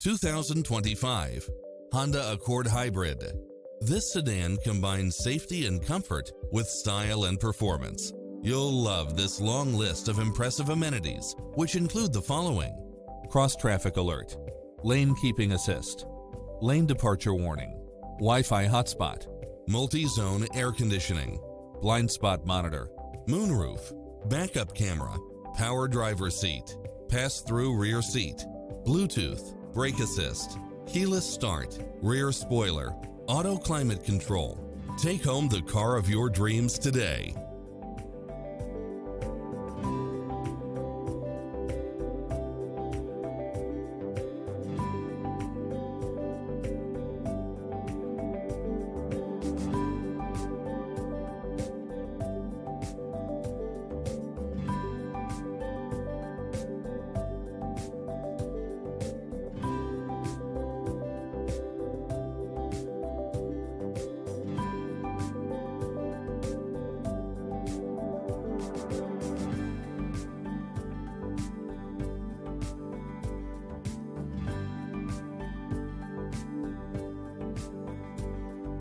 2025 Honda Accord Hybrid. This sedan combines safety and comfort with style and performance. You'll love this long list of impressive amenities, which include the following: cross-traffic alert, lane keeping assist, lane departure warning, Wi-Fi hotspot, multi-zone air conditioning, blind spot monitor, moonroof, backup camera, power driver seat, pass-through rear seat, Bluetooth, brake assist, keyless start, rear spoiler, auto climate control. Take home the car of your dreams today.